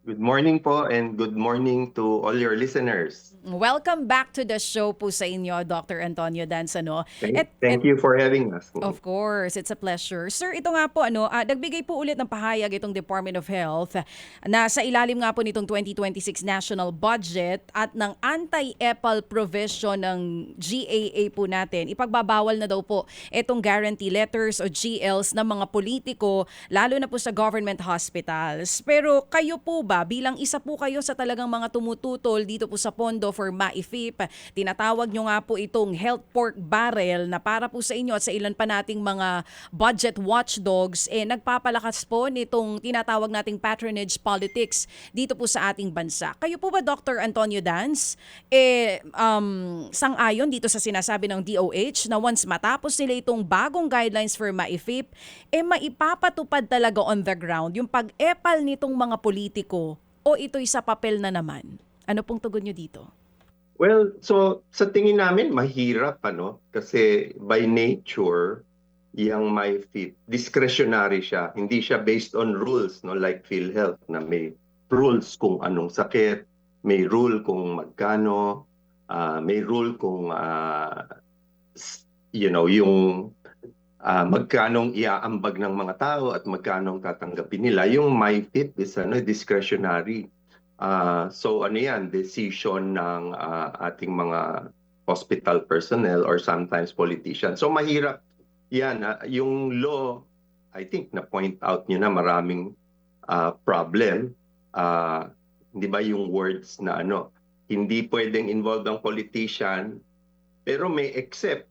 Good morning po and good morning to all your listeners. Welcome back to the show po sa inyo, Dr. Antonio Danzano. Thank you for having us. Of course, it's a pleasure. Sir, ito nga po nagbigay po ulit ng pahayag itong Department of Health na sa ilalim nga po nitong 2026 national budget at ng anti-EPAL provision ng GAA po natin, ipagbabawal na daw po itong guarantee letters o GLs ng mga politiko, lalo na po sa government hospitals. Pero kayo po ba, bilang isa po kayo sa talagang mga tumututol dito po sa pondo for MAIFIP, tinatawag nyo nga po itong health pork barrel na para po sa inyo at sa ilan pa nating mga budget watchdogs, nagpapalakas po nitong tinatawag nating patronage politics dito po sa ating bansa. Kayo po ba, Dr. Antonio Danz, sang-ayon dito sa sinasabi ng DOH na once matapos nila itong bagong guidelines for MAIFIP, maipapatupad talaga on the ground yung pag-epal nitong mga politiko o ito'y sa papel na naman? Ano pong tugon nyo dito? Well, so sa tingin namin mahirap kasi by nature yung MyFit discretionary siya. Hindi siya based on rules like PhilHealth na may rules kung anong sakit, may rule kung magkano, may rule kung yung magkanong iaambag ng mga tao at magkanong tatanggapin nila. Yung MyFit is discretionary. So ano yan, decision ng ating mga hospital personnel or sometimes politicians. So mahirap yan. Yung law, I think na-point out nyo na maraming problem. Di ba yung words na hindi pwedeng involved ang politician, pero may except.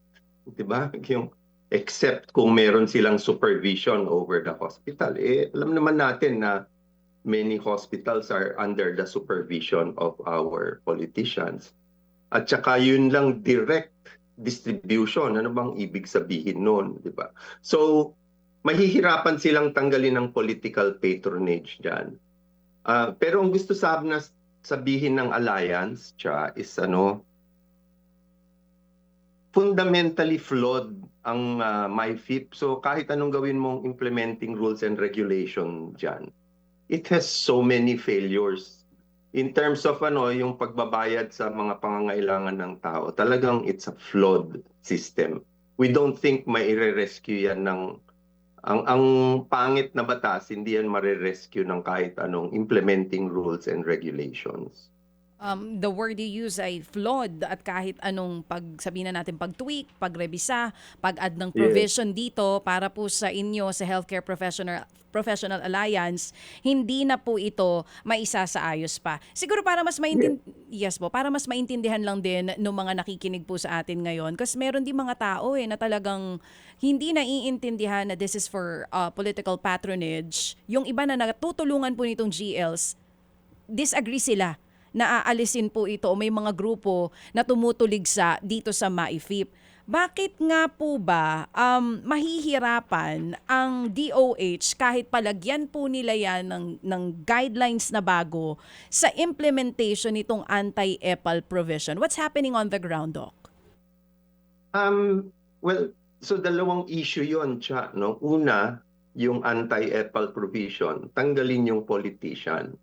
Di ba? Yung except kung meron silang supervision over the hospital. Alam naman natin na many hospitals are under the supervision of our politicians. At saka yun lang direct distribution. Ano bang ibig sabihin nun, di ba? So, mahihirapan silang tanggalin ng political patronage dyan. Pero ang gusto sabihin ng alliance is fundamentally flawed ang MyFIP. So kahit anong gawin mong implementing rules and regulation dyan, it has so many failures in terms of yung pagbabayad sa mga pangangailangan ng tao. Talagang it's a flawed system. We don't think mai-rescue yan ang pangit na batas, hindi yan mare-rescue ng kahit anong implementing rules and regulations. The word you use ay flawed at kahit anong sabihin na natin pag-tweak, pagrebisa, pag-add ng provision dito para po sa inyo sa Healthcare Professional Alliance, hindi na po ito maisasaayos pa. Siguro para mas para mas maintindihan lang din ng mga nakikinig po sa atin ngayon, kasi meron din mga tao na talagang hindi naiintindihan na this is for political patronage. Yung iba na natutulungan po nitong GLs, disagree sila na aalisin po ito o may mga grupo na tumutuligsa dito sa MAIFIP. Bakit nga po ba mahihirapan ang DOH kahit palagyan po nila yan ng guidelines na bago sa implementation nitong anti-EPAL provision? What's happening on the ground, Doc? Well, so dalawang issue yon, no? Una, yung anti-EPAL provision, tanggalin yung politician.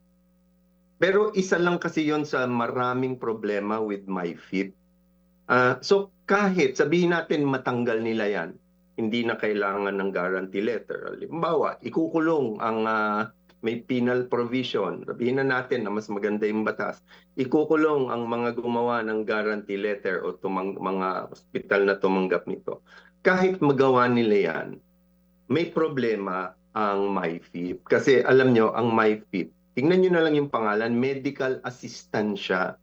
Pero isa lang kasi yon sa maraming problema with MyFIP. So kahit sabihin natin matanggal nila yan, hindi na kailangan ng guarantee letter. Halimbawa, ikukulong ang may penal provision. Sabihin na natin na mas maganda yung batas. Ikukulong ang mga gumawa ng guarantee letter o mga hospital na tumanggap nito. Kahit magawa nila yan, may problema ang MyFIP. Kasi alam nyo, ang MyFIP, tingnan nyo na lang yung pangalan, medical assistant siya.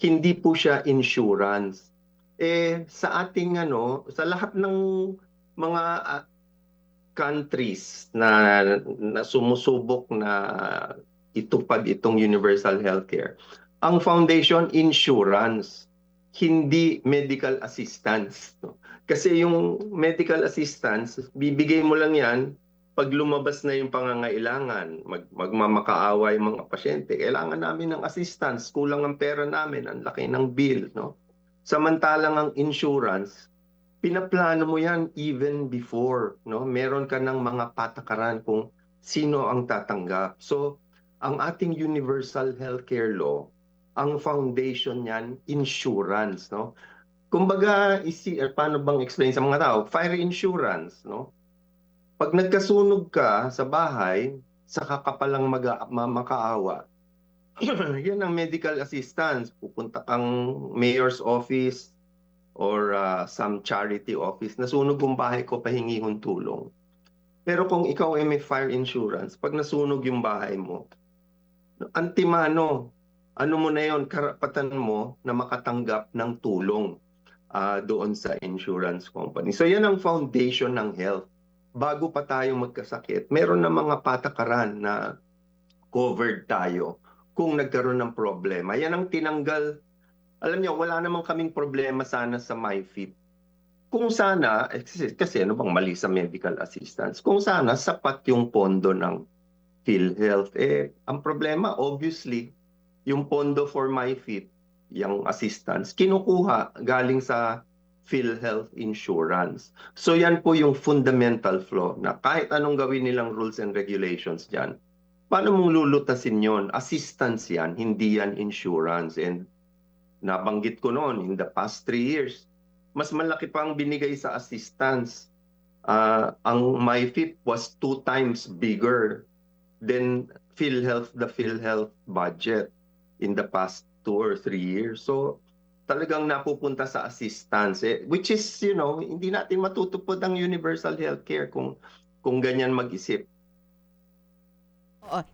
Hindi po siya insurance. Sa ating sa lahat ng mga countries na sumusubok na itupad itong universal healthcare, ang foundation insurance, hindi medical assistance. Kasi yung medical assistance, bibigay mo lang yan pag lumabas na yung pangangailangan, magmamakaawa yung mga pasyente, kailangan namin ng assistance, kulang ang pera namin, ang laki ng bill, no? Samantalang ang insurance, pinaplano mo yan even before, no? Meron ka ng mga patakaran kung sino ang tatanggap. So, ang ating universal healthcare law, ang foundation niyan, insurance, no? Kumbaga, paano bang explain sa mga tao? Fire insurance, no? Pag nagkasunog ka sa bahay, saka ka palang makaawa. Yan ang medical assistance. Pupunta kang mayor's office or some charity office. Nasunog yung bahay ko, pahingi kong tulong. Pero kung ikaw ay may fire insurance, pag nasunog yung bahay mo, antimano, ano mo na yon, karapatan mo na makatanggap ng tulong doon sa insurance company. So yan ang foundation ng health. Bago pa tayo magkasakit, meron na mga patakaran na covered tayo kung nagkaroon ng problema. Yan ang tinanggal. Alam niyo, wala namang kaming problema sana sa MyFit. Kung sana, kasi ano bang mali sa medical assistance? Kung sana sapat yung pondo ng PhilHealth. Ang problema, obviously, yung pondo for MyFit, yung assistance, kinukuha galing sa PhilHealth insurance. So yan po yung fundamental flaw na kahit anong gawin nilang rules and regulations dyan, paano mong lulutasin yon? Assistance yan, hindi yan insurance. And nabanggit ko noon, in the past 3 years, mas malaki pa ang binigay sa assistance. Ang MyFit was 2 times bigger than the PhilHealth budget in the past 2 or 3 years. So talagang napupunta sa assistance, which is, hindi natin matutupod ang universal healthcare kung ganyan mag-isip.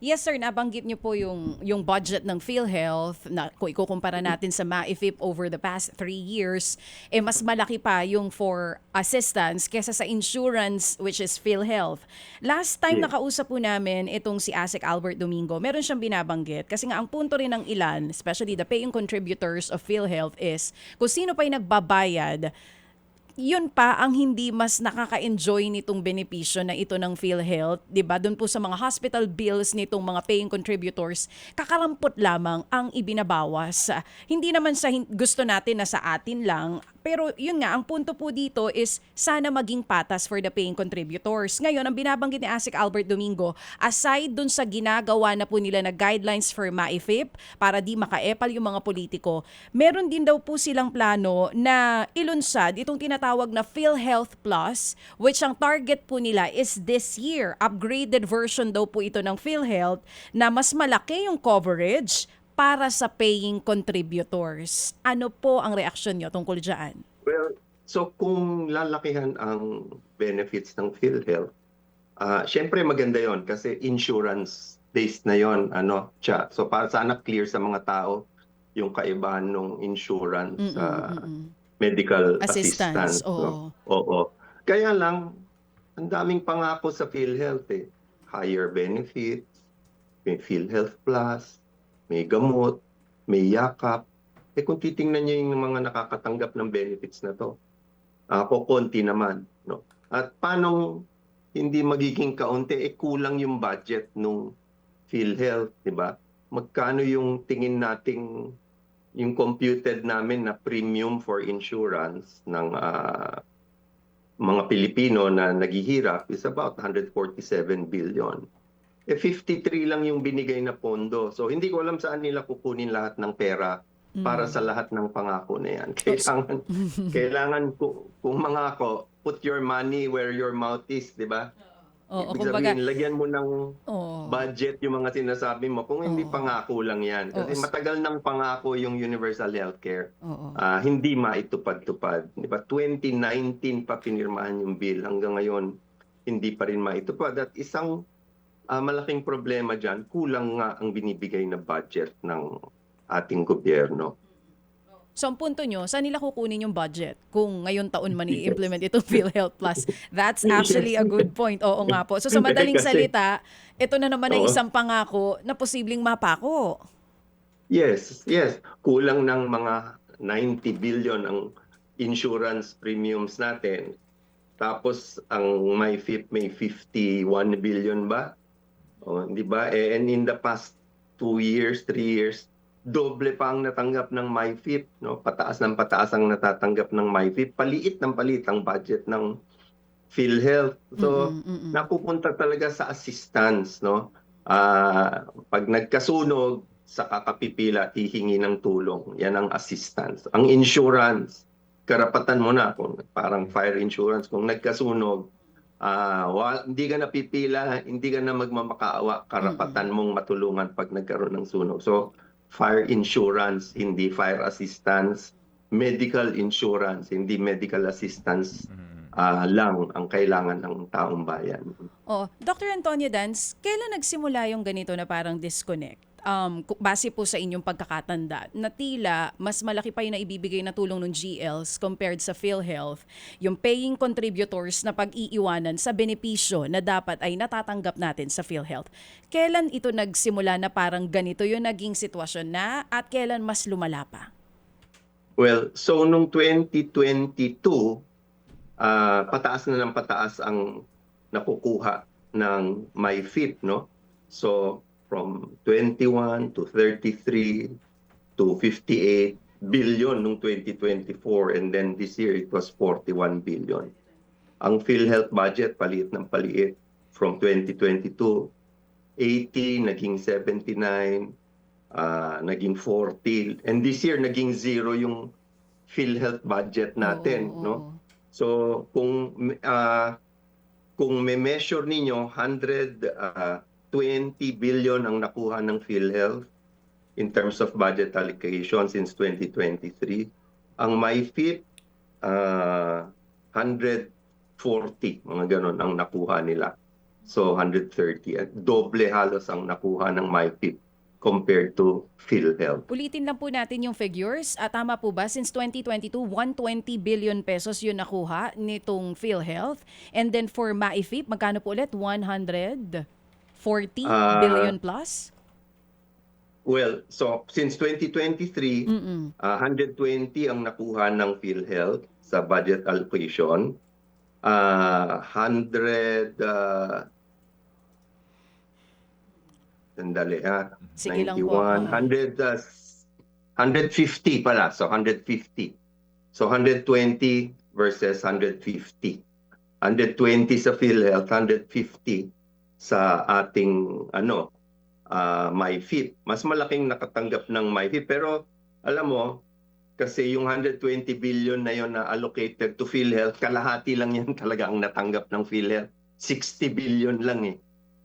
Yes sir, nabanggit niyo po yung budget ng PhilHealth na kung ikukumpara natin sa MAIFIP over the past 3 years, mas malaki pa yung for assistance kesa sa insurance which is PhilHealth. Last time nakausap po namin itong si ASEC Albert Domingo, meron siyang binabanggit kasi nga ang punto rin ng ilan, especially the paying contributors of PhilHealth is kung sino pa yung nagbabayad, yun pa ang hindi mas nakaka-enjoy nitong benepisyo na ito ng PhilHealth, 'di ba? Doon po sa mga hospital bills nitong mga paying contributors, kakarampot lamang ang ibinabawas. Hindi naman sa gusto natin na sa atin lang, pero yun nga, ang punto po dito is sana maging patas for the paying contributors. Ngayon, ang binabanggit ni ASEC Albert Domingo, aside dun sa ginagawa na po nila na guidelines for MAIFIP para di makaepal yung mga politiko, meron din daw po silang plano na ilunsad itong tinatawag na PhilHealth Plus, which ang target po nila is this year. Upgraded version daw po ito ng PhilHealth na mas malaki yung coverage para sa paying contributors. Ano po ang reaksyon nyo tungkol dyan? Well, so kung lalakihan ang benefits ng PhilHealth, syempre maganda yon kasi insurance-based na yon. So para sana clear sa mga tao yung kaibahan ng insurance medical assistance. Oo. Kaya lang, ang daming pangako sa PhilHealth Higher benefits, may PhilHealth Plus, may gamot, may yakap. Kung titingnan niyo yung mga nakakatanggap ng benefits na to, kukunti naman. No? At paano hindi magiging kaunti? Kulang yung budget nung PhilHealth, di ba? Magkano yung tingin nating, yung computed namin na premium for insurance ng mga Pilipino na naghihirap is about 147 billion. 53 lang yung binigay na pondo. So hindi ko alam saan nila kukunin lahat ng pera para sa lahat ng pangako na yan. Kailangan kung mangako, put your money where your mouth is, di ba? Ibig sabihin, lagyan mo ng budget yung mga sinasabi mo kung hindi pangako lang yan. Kasi matagal nang pangako yung universal healthcare. Hindi maitupad-tupad. Di ba? 2019 pa pinirmahan yung bill. Hanggang ngayon, hindi pa rin maitupad. At isang malaking problema dyan, kulang nga ang binibigay na budget ng ating gobyerno. So ang punto nyo, saan nila kukunin yung budget kung ngayon taon man i-implement itong PhilHealth Plus? That's actually a good point. Oo nga po. So sa madaling salita, ito na naman ay isang pangako na posibleng mapako. Yes. Kulang ng mga 90 billion ang insurance premiums natin. Tapos ang MyFIP may 51 billion ba? Di ba? And in the past 2 years, 3 years, doble pa ang natanggap ng MyFIP. No? Pataas ng pataas ang natatanggap ng MyFIP. Paliit ng paliit ang budget ng PhilHealth. So, napupunta talaga sa assistance. No? Pag nagkasunog, sa kakapipila at hihingi ng tulong. Yan ang assistance. Ang insurance, karapatan mo na kung parang fire insurance kung nagkasunog, hindi ka na pipila, hindi ka na magmamakaawa, karapatan mong matulungan pag nagkaroon ng sunog. So fire insurance, hindi fire assistance, medical insurance, hindi medical assistance lang ang kailangan ng taong bayan. Oh, Dr. Antonio Dans, kailan nagsimula yung ganito na parang disconnect? Base po sa inyong pagkakatanda, na tila mas malaki pa yung naibibigay na tulong ng GLs compared sa PhilHealth, yung paying contributors na pag-iiwanan sa benepisyo na dapat ay natatanggap natin sa PhilHealth. Kailan ito nagsimula na parang ganito yung naging sitwasyon na at kailan mas lumala pa? Well, so nung 2022, pataas na ng pataas ang nakukuha ng MyFit, no? So from 21 to 33 to 58 billion nung 2024, and then this year it was 41 billion. Ang PhilHealth budget paliit ng paliit from 2022, 80 naging 79, naging 40, and this year naging zero yung PhilHealth budget natin, no? So kung may measure ninyo 120 billion ang nakuha ng PhilHealth in terms of budget allocation since 2023, ang MyFit 140, mga ganon ang nakuha nila. So 130, at doble halos ang nakuha ng MyFit compared to PhilHealth. Ulitin lang po natin yung figures. Tama po ba? Since 2022, 120 billion pesos yun nakuha nitong PhilHealth. And then for MyFit, magkano po ulit? 140 billion plus? Well, so since 2023, 120 ang nakuha ng PhilHealth sa budget allocation. 150 pala. So 150. So 120 versus 150. 120 sa PhilHealth, 150 sa ating MyFit. Mas malaking nakatanggap ng MyFit, pero alam mo, kasi yung 120 billion na yon na allocated to PhilHealth, kalahati lang yan talaga ang natanggap ng PhilHealth. 60 billion lang eh.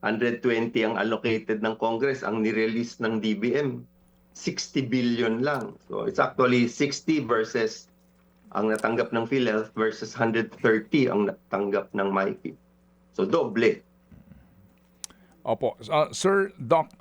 120 ang allocated ng Congress, ang nirelease ng DBM, 60 billion lang. So it's actually 60 versus ang natanggap ng PhilHealth versus 130 ang natanggap ng MyFit. So doble. Opo. Sir, Doc,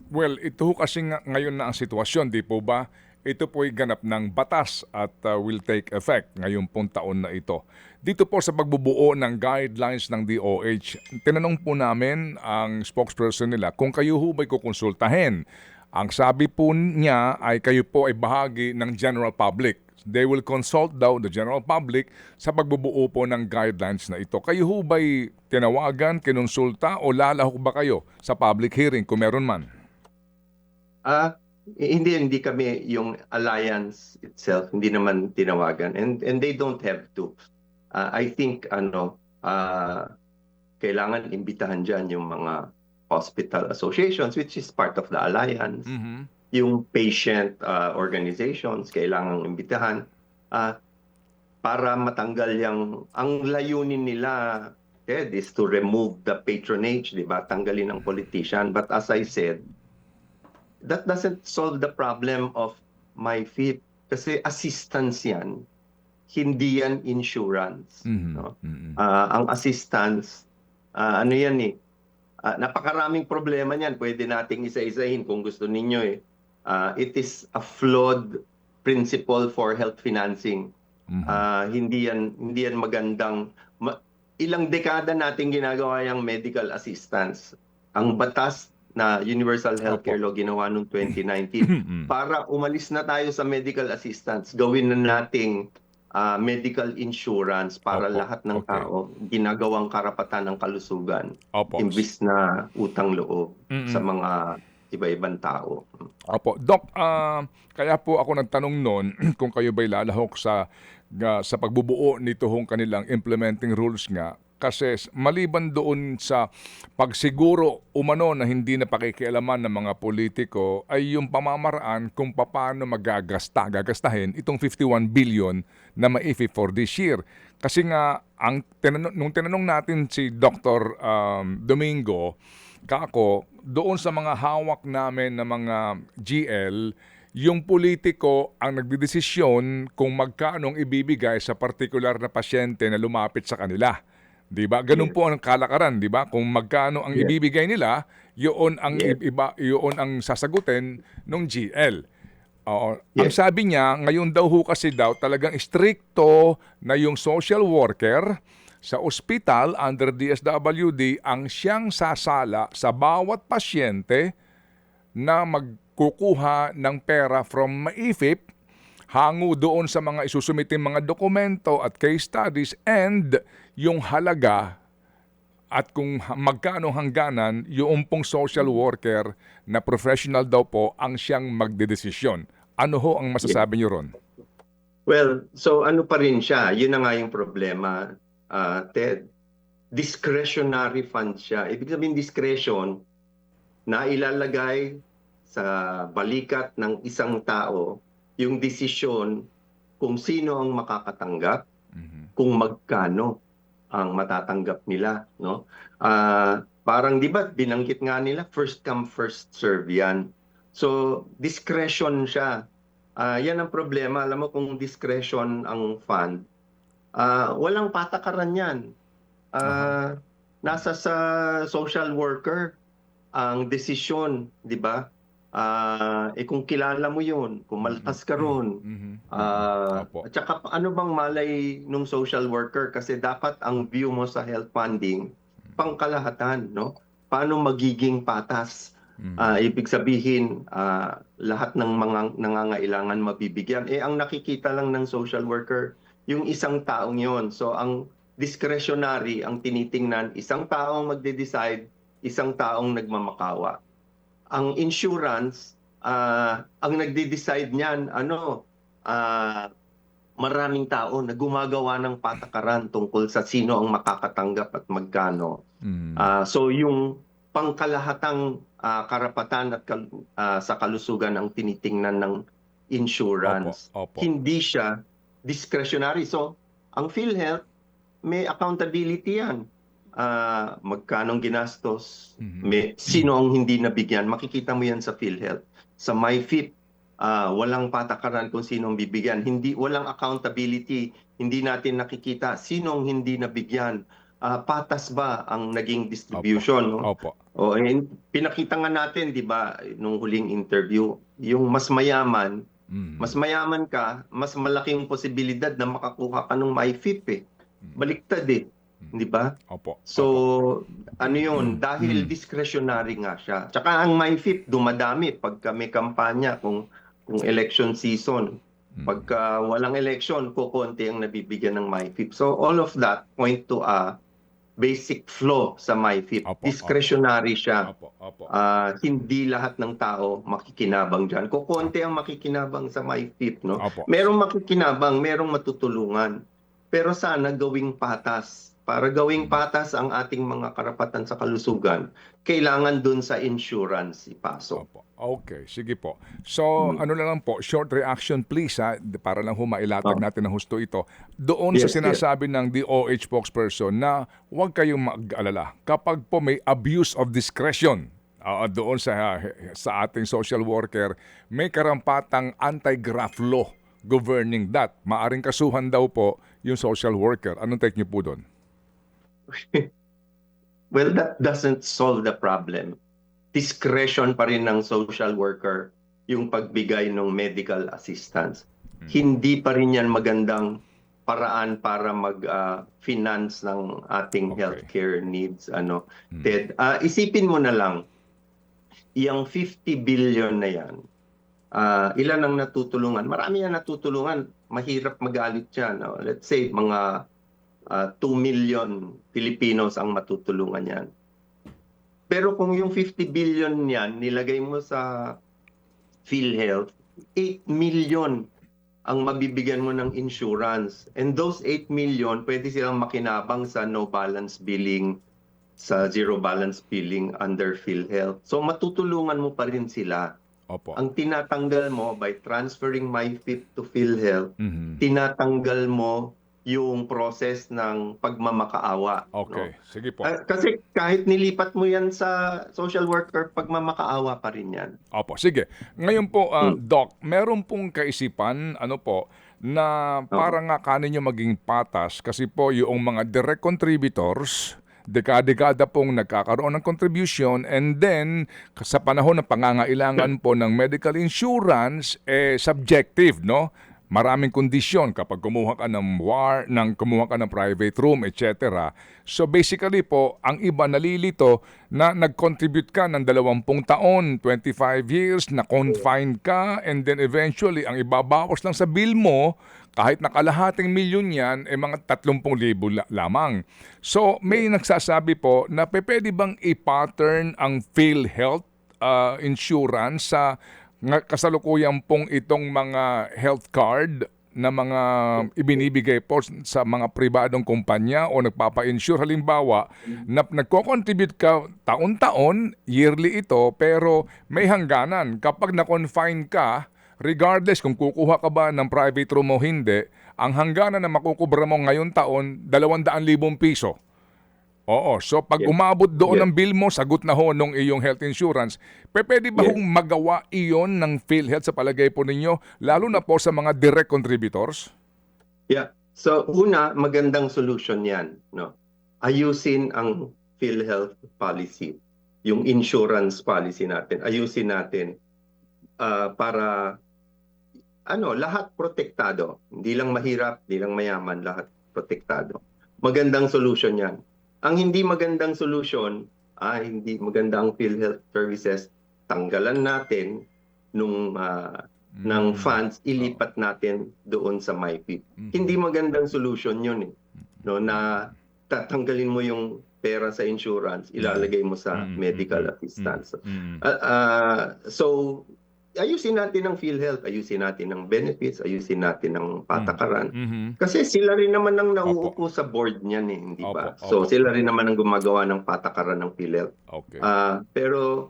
well, ito kasi ngayon na ang sitwasyon, di po ba? Ito po'y ganap ng batas at will take effect ngayong pong taon na ito. Dito po sa pagbubuo ng guidelines ng DOH, tinanong po namin ang spokesperson nila kung kayo ho ba'y kukonsultahin. Ang sabi po niya ay kayo po ay bahagi ng general public. They will consult daw the general public sa pagbubuo po ng guidelines na ito. Kayo ho ba'y tinawagan, kinonsulta o lalahok ba kayo sa public hearing kung meron man? Hindi kami yung alliance itself, hindi naman tinawagan, and they don't have to. I think kailangan imbitahan diyan yung mga hospital associations which is part of the alliance. Yung patient organizations kailangan imbitahan para matanggal ang layunin nila is to remove the patronage, di ba? Tanggalin ang politician. But as I said, that doesn't solve the problem of MyFit kasi assistance yan, hindi yan insurance. No? Ang assistance, yan eh, napakaraming problema niyan, pwede nating isa-isahin kung gusto ninyo eh. It is a flawed principle for health financing. Hindi yan magandang, ilang dekada nating ginagawa yung medical assistance. Ang batas na Universal Healthcare Law ginawa noong 2019 para umalis na tayo sa medical assistance, gawin na nating medical insurance para lahat ng tao, ginagawang karapatan ng kalusugan imbis na utang loob sa mga iba-ibang tao. Opo. Doc, kaya po ako nagtanong noon kung kayo ba'y lalahok sa pagbubuo nito hong kanilang implementing rules nga Kasi maliban doon sa pagsiguro umano na hindi na pakikialaman ng mga politiko ay yung pamamaraan kung paano gagastahin itong 51 billion na maifi for this year. Kasi nga, nung tinanong natin si Dr. Domingo, kako, doon sa mga hawak namin na mga GL, yung politiko ang nagdedesisyon kung magkano ang ibibigay sa partikular na pasyente na lumapit sa kanila. 'Di ba? Ganun po ang kalakaran, 'di ba? Kung magkano ang ibibigay nila, yun ang yun ang sasagutin ng GL. Oo. Ang sabi niya, ngayon daw ho kasi talagang stricto na yung social worker sa ospital under DSWD ang siyang sasala sa bawat pasyente na magkukuha ng pera from MAIFIP hango doon sa mga isusumiting mga dokumento at case studies and yung halaga at kung magkano hangganan yung pong social worker na professional daw po ang siyang magdedesisyon. Ano ho ang masasabi niyo ron? Well, so ano pa rin siya? Yun na nga yung problema, Ted. Discretionary fund siya. Ibig sabihin discretion na ilalagay sa balikat ng isang tao yung desisyon kung sino ang makakatanggap, kung magkano ang matatanggap nila, no? Parang 'di ba binanggit nga nila first come first serve 'yan. So discretion siya. Yan ang problema. Alam mo kung discretion ang fund, walang patakaran 'yan. Nasa sa social worker ang desisyon, 'di ba? Kung kilala mo yun, kung malakas ka ron. At saka ano bang malay nung social worker? Kasi dapat ang view mo sa health funding, pangkalahatan, no? Paano magiging patas? Ibig sabihin, lahat ng mga nangangailangan mabibigyan. Ang nakikita lang ng social worker, yung isang taong yon. So ang discretionary, ang tinitingnan, isang taong magde-decide, isang taong nagmamakawa. Ang insurance, ang nagde-decide niyan, maraming tao na gumagawa ng patakaran tungkol sa sino ang makakatanggap at magkano. So yung pangkalahatang karapatan at sa kalusugan ang tinitingnan ng insurance. Opo. Hindi siya discretionary. So ang PhilHealth, may accountability yan. Magkanong ginastos, sino ang hindi nabigyan, makikita mo yan sa PhilHealth. Sa MyFit, walang patakaran kung sino ang bibigyan. Walang accountability, hindi natin nakikita sino ang hindi nabigyan. Patas ba ang naging distribution? Opo. No? Pinakita nga natin, di ba, nung huling interview, yung mas mayaman ka, mas malaking posibilidad na makakuha ka ng MyFit. Baliktad di ba? Opo. So, ano yun, dahil discretionary nga siya. Tsaka ang MyFIP dumadami pagka may kampanya kung election season. Pagka walang election, kukunti ang nabibigyan ng MyFIP. So, all of that point to a basic flaw sa MyFIP. Discretionary siya. Hindi lahat ng tao makikinabang dyan. Kukunti ang makikinabang sa MyFIP, no? Merong makikinabang, merong matutulungan. Pero sana gawing patas. Para gawing patas ang ating mga karapatan sa kalusugan, kailangan dun sa insurance ipasok. Okay, sige po. So, ano na lang po, short reaction please para lang humailatag natin ng husto ito. Doon sa sinasabi ng DOH spokesperson na huwag kayong mag-alala kapag po may abuse of discretion doon sa ating social worker, may karampatang anti-graft law governing that. Maaring kasuhan daw po yung social worker. Anong take niyo po doon? Well, that doesn't solve the problem. Discretion pa rin ng social worker yung pagbigay ng medical assistance. Hindi pa rin yan magandang paraan para mag-finance ng ating healthcare needs. Ted, isipin mo na lang, yung 50 billion na yan, ilan ang natutulungan? Marami yan natutulungan. Mahirap magalit yan. Let's say, mga 2 million Filipinos ang matutulungan yan. Pero kung yung 50 billion yan, nilagay mo sa PhilHealth, 8 million ang mabibigyan mo ng insurance. And those 8 million, pwede silang makinabang sa no balance billing, sa zero balance billing under PhilHealth. So matutulungan mo pa rin sila. Opo. Ang tinatanggal mo by transferring MyFit to PhilHealth, Mhm. tinatanggal mo yung process ng pagmamakaawa. Okay, No? sige po. Kasi kahit nilipat mo yan sa social worker, pagmamakaawa pa rin yan. Opo, sige. Ngayon po, Hmm. Doc, meron pong kaisipan, ano po, na para nga kaninyo maging patas kasi po yung mga direct contributors, dekada-dekada pong nagkakaroon ng contribution, and then sa panahon ng pangangailangan po ng medical insurance, subjective, no? Maraming kondisyon kapag kumuha ka kumuha ka ng private room, etc. So basically po, ang iba nalilito na nag-contribute ka ng 20 taon, 25 years, na confined ka, and then eventually ang ibabawas lang sa bill mo, kahit nakalahating milyon yan, mga 30,000 lamang. So may nagsasabi po na pwede bang i-pattern ang PhilHealth insurance sa kasalukuyan pong itong mga health card na mga ibinibigay po sa mga pribadong kumpanya o nagpapa-insure. Halimbawa, nagko-contribute ka taon-taon, yearly ito, pero may hangganan. Kapag na-confine ka, regardless kung kukuha ka ba ng private room o hindi, ang hangganan na makukubra mo ngayong taon, 200,000 piso. Oo, so pag Yes. umabot doon Yes. ng bill mo, sagot na ho nung iyong health insurance, pwede ba Yes. hong magawa iyon ng PhilHealth sa palagay po ninyo, lalo na po sa mga direct contributors? Yeah. So una, magandang solution yan. No? Ayusin ang PhilHealth policy, yung insurance policy natin. Ayusin natin para lahat protektado. Hindi lang mahirap, hindi lang mayaman, lahat protektado. Magandang solution yan. Ang hindi magandang solution, hindi maganda ang PhilHealth services, tanggalan natin ng funds, ilipat natin doon sa MyFit. Hindi magandang solution yun no, na tatanggalin mo yung pera sa insurance, ilalagay mo sa medical assistance. So, ayusin natin ang PhilHealth, ayusin natin ang benefits, ayusin natin ang patakaran. Kasi sila rin naman ang nauupo sa board niyan hindi ba? Opo, So opo. sila rin naman ang gumagawa ng patakaran ng PhilHealth. Okay. Pero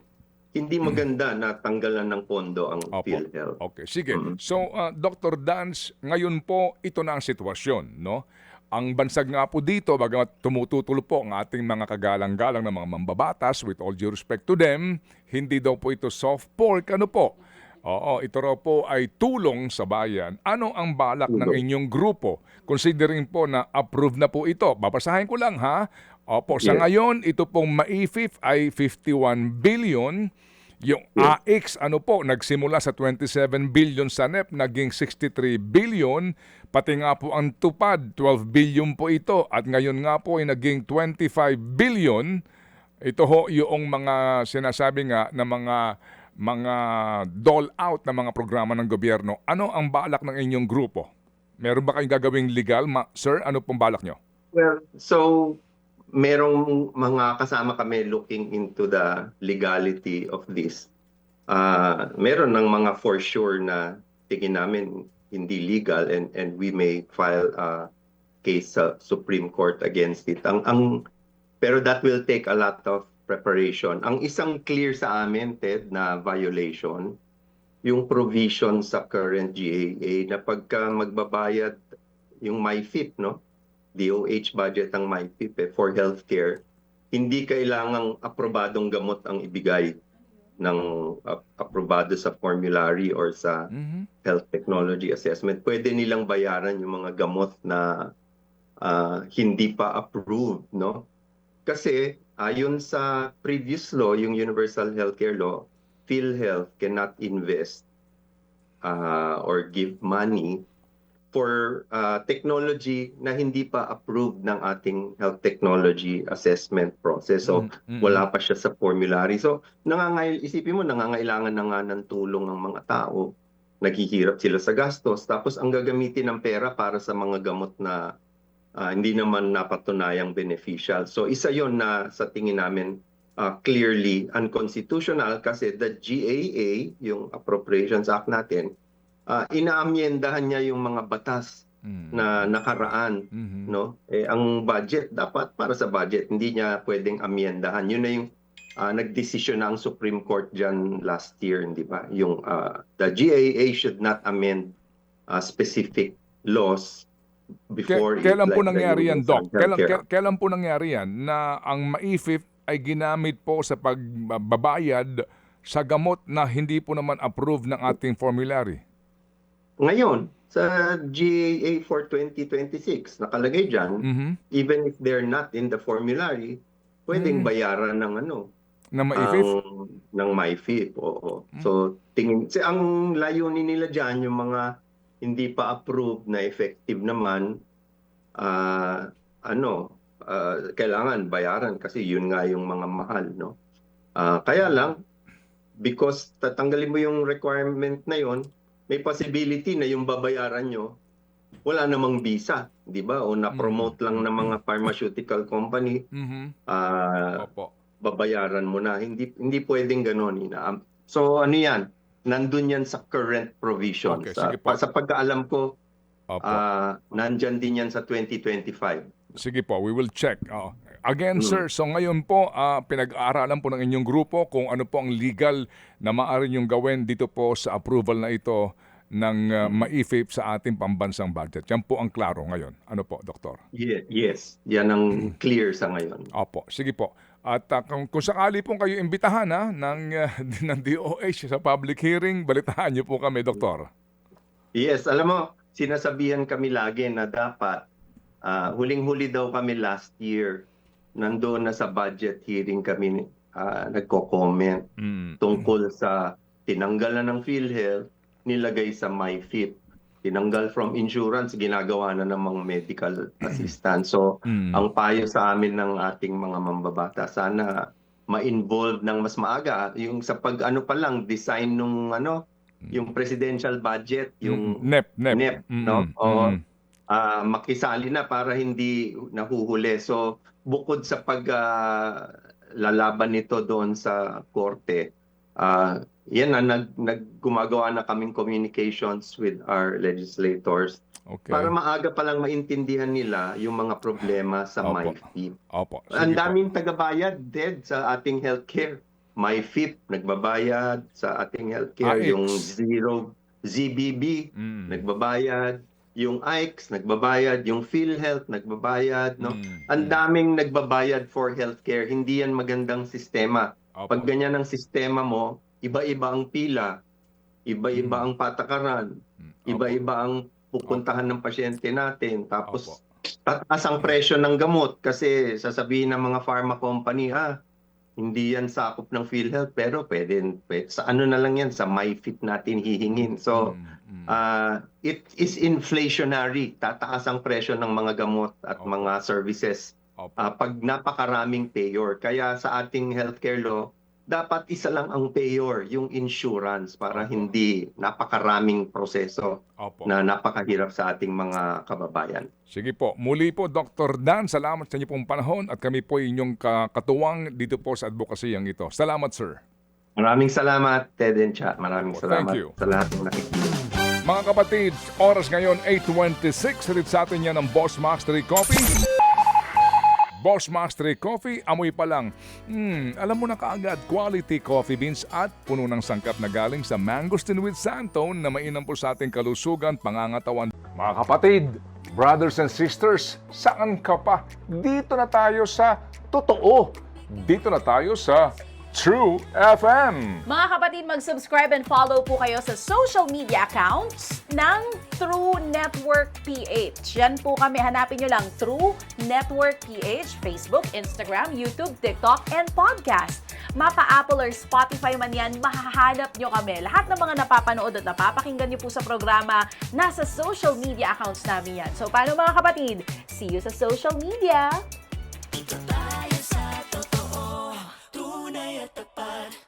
hindi maganda na tanggalan ng pondo ang Opo. PhilHealth. Okay, sige. So, Dr. Dance, ngayon po, ito na ang sitwasyon, no? Ang bansag nga po dito, bagamat tumututulo po ang ating mga kagalang-galang na mga mambabatas, with all due respect to them, hindi daw po ito soft pork, ano po? Oo, ito raw po ay tulong sa bayan. Ano ang balak ng inyong grupo? Considering po na approve na po ito. Babasahin ko lang ha. Opo, sa Yes. ngayon, ito pong MAIFIF ay 51 billion. Yung AX, nagsimula sa 27 billion sa NEP, naging 63 billion. Pati nga po ang tupad, 12 billion po ito. At ngayon nga po ay naging 25 billion. Ito ho yung mga sinasabi nga na mga dole out na mga programa ng gobyerno. Ano ang balak ng inyong grupo? Meron ba kayong gagawing legal? Sir, ano pong balak nyo? Well, so merong mga kasama kami looking into the legality of this. Meron ng mga for sure na tingin namin hindi legal and we may file a case sa Supreme Court against it. Pero that will take a lot of preparation. Ang isang clear sa amin, Ted, na violation, yung provision sa current GAA na pagka magbabayad yung MyFIP, no? DOH budget ang MyFIP for healthcare, hindi kailangang aprobadong gamot ang ibigay ng aprobado sa formulary or sa health technology assessment. Pwede nilang bayaran yung mga gamot na hindi pa approved, no? Kasi ayon sa previous law, yung Universal Healthcare Law, PhilHealth cannot invest or give money for technology na hindi pa approved ng ating health technology assessment process. So, wala pa siya sa formulary. So, isipin mo, nangangailangan na nga ng tulong ng mga tao. Naghihirap sila sa gastos. Tapos, ang gagamitin ng pera para sa mga gamot na hindi naman napatunayang beneficial. So, isa yon na sa tingin namin clearly unconstitutional kasi the GAA, yung Appropriations Act natin, inaamyendahan niya yung mga batas na nakaraan, Mhm. no? Ang budget dapat para sa budget, hindi niya pwedeng amyendahan. Yun na yung nagdesisyon na ang Supreme Court diyan last year, di ba? Yung the GAA should not amend specific laws before Kailan po like the nangyari yan, Human Doc? Healthcare Act. Kailan po nangyari yan na ang MAIFIP ay ginamit po sa pagbabayad sa gamot na hindi po naman approved ng ating formulary? Ngayon, sa GAA for 2026, nakalagay dyan, Mhm. even if they're not in the formulary, pwedeng bayaran ng Na MAIFIP? ng MyFIP. Oo. So, ang layunin nila dyan, yung mga hindi pa approved na effective naman, kailangan bayaran kasi yun nga yung mga mahal, no? Kaya lang, because tatanggalin mo yung requirement na yon, may possibility na yung babayaran nyo, wala namang visa, di ba? O na-promote lang ng mga pharmaceutical company, Mhm. Opo. babayaran mo na. Hindi pwedeng gano'n. So ano yan? Nandun yan sa current provisions. Okay, sige po. Sa pagkaalam ko, Opo. nandyan din yan sa 2025. Sige po, we will check. Again, sir, so ngayon po, pinag-aaralan po ng inyong grupo kung ano po ang legal na maaari niyong gawin dito po sa approval na ito ng MAIFIP sa ating pambansang budget. Yan po ang klaro ngayon. Ano po, Doktor? Yes, yan ang clear sa ngayon. Opo, sige po. At kung sakali po kayo imbitahan ng DOH sa public hearing, balitaan niyo po kami, Doktor. Yes, alam mo, sinasabihan kami lagi na dapat, huling-huli daw kami last year, nandoon na sa budget hearing kami nagko-comment tungkol sa tinanggalan ng PhilHealth, nilagay sa MyFIP. Tinanggal from insurance, ginagawa na ng mga medical assistance. So, ang payo sa amin ng ating mga mambabata, sana ma-involve ng mas maaga yung sa pa lang design nung yung presidential budget, yung NEP, no? O makisali na para hindi nahuhuli. So, bukod sa lalaban nito doon sa korte, yan na gumagawa na kaming communications with our legislators para maaga pa lang maintindihan nila yung mga problema sa MyFIP. Opo. Ang daming tagabayad sa ating healthcare. MyFIP nagbabayad sa ating healthcare, yung ZBB nagbabayad, yung IKES nagbabayad, yung PhilHealth nagbabayad, no? Ang daming nagbabayad for healthcare. Hindi yan magandang sistema. Pag ganyan ang sistema mo, iba-iba ang pila, iba-iba ang patakaran, iba-iba ang pupuntahan ng pasyente natin. Tapos tataas ang presyo ng gamot kasi sasabihin ng mga pharma company, hindi yan sakop ng PhilHealth, pero pwede sa na lang yan, sa MyFIP natin hihingin. So, it is inflationary. Tataas ang presyo ng mga gamot at mga services pag napakaraming payor. Kaya sa ating healthcare law, dapat isa lang ang payor, yung insurance, para hindi napakaraming proseso na napakahirap sa ating mga kababayan. Sige po. Muli po, Dr. Dan, salamat sa inyo pong panahon at kami po inyong katuwang dito po sa advokasiyang ito. Salamat, sir. Maraming salamat, Ted and Cha. Maraming salamat sa lahat ng nakikinig. Mga kapatid, oras ngayon 8:26. Salit sa atin yan ng Boss Mastery Coffee. Boss Mastery Coffee, amoy pa lang. Alam mo na kaagad, quality coffee beans at puno ng sangkap na galing sa mangosteen with santone na mainam po sa ating kalusugan, pangangatawan. Mga kapatid, brothers and sisters, saan ka pa? Dito na tayo sa totoo. Dito na tayo sa True FM. Mga kapatid, mag-subscribe and follow po kayo sa social media accounts ng True Network PH. Yan po kami. Hanapin nyo lang True Network PH, Facebook, Instagram, YouTube, TikTok, and podcast. Mapa Apple or Spotify man yan, mahahanap nyo kami. Lahat ng mga napapanood at napapakinggan nyo po sa programa, nasa social media accounts namin yan. So, paano mga kapatid? See you sa social media! Dito tayo sa totoo, tunay at tapat.